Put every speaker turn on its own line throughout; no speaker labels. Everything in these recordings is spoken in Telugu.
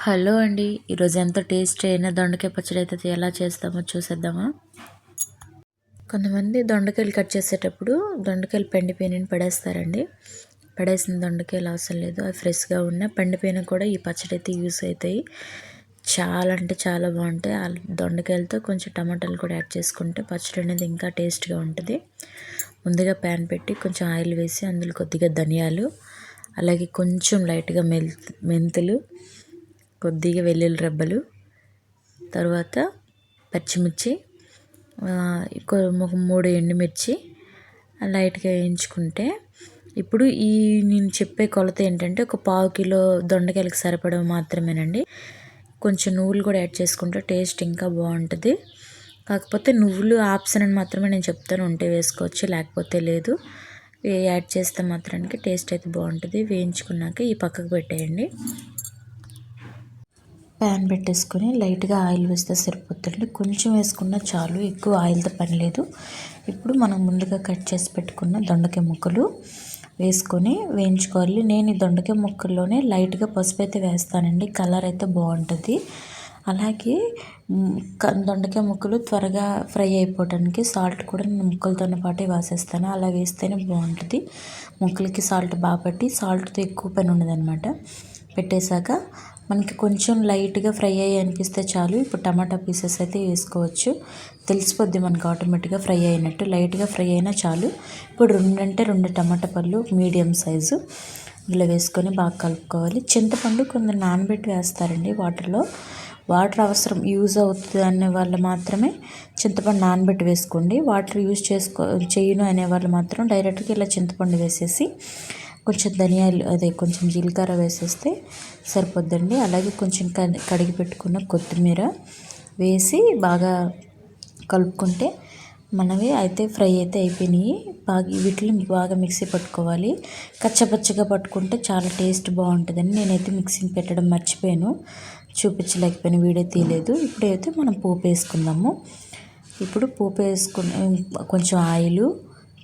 హలో అండి. ఈరోజు ఎంతో టేస్టీ అయిన దొండకాయ పచ్చడి అయితే ఎలా చేస్తామో చూసేద్దామా. కొంతమంది దొండకాయలు కట్ చేసేటప్పుడు దొండకాయలు పండిపోయినని పడేస్తారండి. పడేసిన దొండకాయలు అవసరం లేదు, అవి ఫ్రెష్గా ఉన్న పండిపోయిన కూడా ఈ పచ్చడి అయితే యూస్ అవుతాయి. చాలా అంటే చాలా బాగుంటాయి. ఆ దొండకాయలతో కొంచెం టమాటాలు కూడా యాడ్ చేసుకుంటే పచ్చడి అనేది ఇంకా టేస్ట్గా ఉంటుంది. ముందుగా ప్యాన్ పెట్టి కొంచెం ఆయిల్ వేసి అందులో కొద్దిగా ధనియాలు, అలాగే కొంచెం లైట్గా మెంతులు, కొద్దిగా వెల్లుల్లి రెబ్బలు, తర్వాత పచ్చిమిర్చి, ఒక 3 ఎండుమిర్చి లైట్గా వేయించుకుంటే, ఇప్పుడు నేను చెప్పే కొలత ఏంటంటే ఒక 1/2 కిలో దొండకాయలకు సరిపడా మాత్రమేనండి. కొంచెం నువ్వులు కూడా యాడ్ చేసుకుంటే టేస్ట్ ఇంకా బాగుంటుంది. కాకపోతే నువ్వులు ఆప్షన్ అని మాత్రమే నేను చెప్తాను, ఉంటే వేసుకోవచ్చు లేకపోతే లేదు. యాడ్ చేస్తే మాత్రానికి టేస్ట్ అయితే బాగుంటుంది. వేయించుకున్నాక ఈ పక్కకు పెట్టేయండి. ప్యాన్ పెట్టేసుకొని లైట్గా ఆయిల్ వేస్తే సరిపోతుంది. కొంచెం వేసుకున్న చాలు, ఎక్కువ ఆయిల్తో పని లేదు. ఇప్పుడు మనం ముందుగా కట్ చేసి పెట్టుకున్న దొండకాయ ముక్కలు వేసుకొని వేయించుకోవాలి. నేను ఈ దొండకాయ ముక్కల్లోనే లైట్గా పసుపు అయితే వేస్తానండి, కలర్ అయితే బాగుంటుంది. అలాగే దొండకాయ ముక్కలు త్వరగా ఫ్రై అయిపోవడానికి సాల్ట్ కూడా నేను ముక్కలతో పాటే వేసేస్తాను. అలా వేస్తేనే బాగుంటుంది. ముక్కలకి సాల్ట్ బాగా పట్టి సాల్ట్తో ఎక్కువ పని ఉండదన్నమాట. పెట్టేశాక మనకి కొంచెం లైట్గా ఫ్రై అయ్యి అనిపిస్తే చాలు. ఇప్పుడు టమాటా పీసెస్ అయితే వేసుకోవచ్చు, తెలిసిపోద్ది మనకు ఆటోమేటిక్గా ఫ్రై అయినట్టు. లైట్గా ఫ్రై అయినా చాలు. ఇప్పుడు 2 టమాటా పళ్ళు మీడియం సైజు ఇలా వేసుకొని బాగా కలుపుకోవాలి. చింతపండు కొందరు నానబెట్టి వేస్తారండి వాటర్లో. వాటర్ అవసరం యూజ్ అవుతుంది అనే వాళ్ళు మాత్రమే చింతపండు నానబెట్టి వేసుకోండి. వాటర్ యూజ్ చేయను అనే వాళ్ళు మాత్రం డైరెక్ట్గా ఇలా చింతపండు వేసేసి కొంచెం ధనియాలు కొంచెం జీలకర్ర వేసేస్తే సరిపోద్దండి. అలాగే కొంచెం కడిగి పెట్టుకున్న కొత్తిమీర వేసి బాగా కలుపుకుంటే మనవి అయితే ఫ్రై అయితే అయిపోయినాయి. వీటిని బాగా మిక్సీ పట్టుకోవాలి. కచ్చపచ్చగా పట్టుకుంటే చాలా టేస్ట్ బాగుంటుందని నేనైతే మిక్సీని పెట్టడం మర్చిపోయాను, చూపించలేకపోయాను, వీడియో తీయలేదు. ఇప్పుడైతే మనం పోపు వేసుకుందాము. ఇప్పుడు పోపు వేసుకుని కొంచెం ఆయిలు,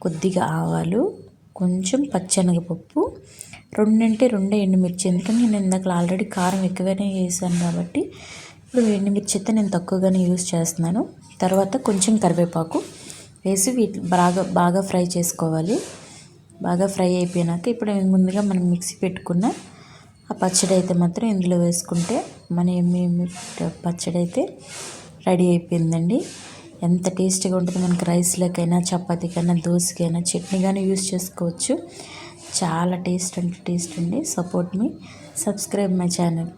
కొద్దిగా ఆవాలు, కొంచెం పచ్చెనగపప్పు, 2 ఎండుమిర్చి. ఎందుకంటే నేను ఇందాక ఆల్రెడీ కారం ఎక్కువనే వేసాను కాబట్టి ఇప్పుడు ఎండుమిర్చి అయితే నేను తక్కువగానే యూజ్ చేస్తున్నాను. తర్వాత కొంచెం కరివేపాకు వేసి వీటిని బాగా ఫ్రై చేసుకోవాలి. బాగా ఫ్రై అయిపోయినాక ఇప్పుడు ముందుగా మనం మిక్సీ పెట్టుకున్న ఆ పచ్చడి అయితే మాత్రం ఇందులో వేసుకుంటే మన పచ్చడి అయితే రెడీ అయిపోయిందండి. ఎంత టేస్టీగా ఉంటుంది. మనకి రైస్లోకైనా, చపాతీకైనా, దోశకైనా, చట్నీ కానీ యూజ్ చేసుకోవచ్చు. చాలా టేస్ట్ అంటే టేస్ట్ అండి. Support me, subscribe my channel.